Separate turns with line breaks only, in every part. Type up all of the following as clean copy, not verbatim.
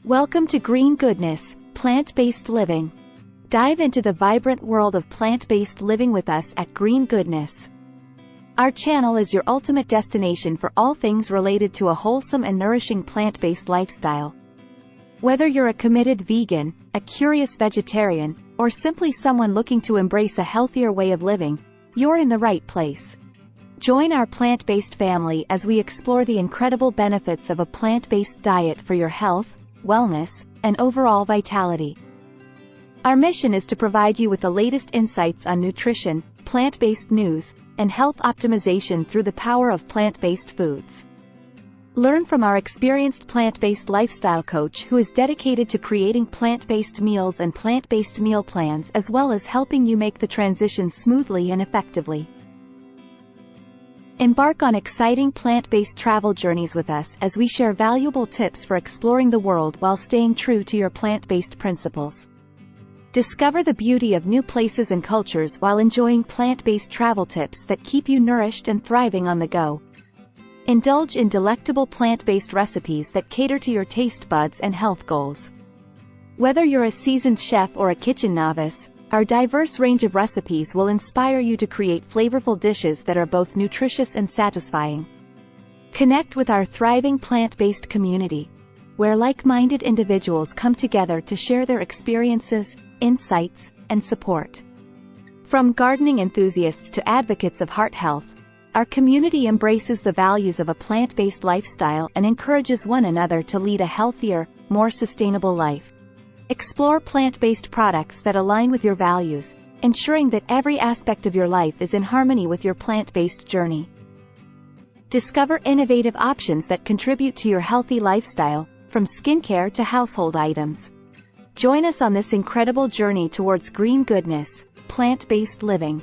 Welcome to Green Goodness, Plant-Based Living. Dive into the vibrant world of plant-based living with us at Green Goodness. Our channel is your ultimate destination for all things related to a wholesome and nourishing plant-based lifestyle. Whether you're a committed vegan, a curious vegetarian, or simply someone looking to embrace a healthier way of living, you're in the right place. Join our plant-based family as we explore the incredible benefits of a plant-based diet for your health, wellness, and overall vitality. Our mission is to provide you with the latest insights on nutrition, plant-based news, and health optimization through the power of plant-based foods. Learn from our experienced plant-based lifestyle coach who is dedicated to creating plant-based meals and plant-based meal plans, as well as helping you make the transition smoothly and effectively. Embark on exciting plant-based travel journeys with us as we share valuable tips for exploring the world while staying true to your plant-based principles. Discover the beauty of new places and cultures while enjoying plant-based travel tips that keep you nourished and thriving on the go. Indulge in delectable plant-based recipes that cater to your taste buds and health goals. Whether you're a seasoned chef or a kitchen novice, our diverse range of recipes will inspire you to create flavorful dishes that are both nutritious and satisfying. Connect with our thriving plant-based community, where like-minded individuals come together to share their experiences, insights, and support. From gardening enthusiasts to advocates of heart health, our community embraces the values of a plant-based lifestyle and encourages one another to lead a healthier, more sustainable life. Explore plant-based products that align with your values, ensuring that every aspect of your life is in harmony with your plant-based journey. Discover innovative options that contribute to your healthy lifestyle, from skincare to household items. Join us on this incredible journey towards green goodness, plant-based living.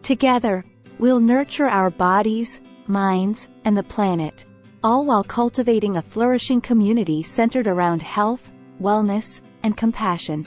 Together, we'll nurture our bodies, minds, and the planet, all while cultivating a flourishing community centered around health, wellness, and compassion.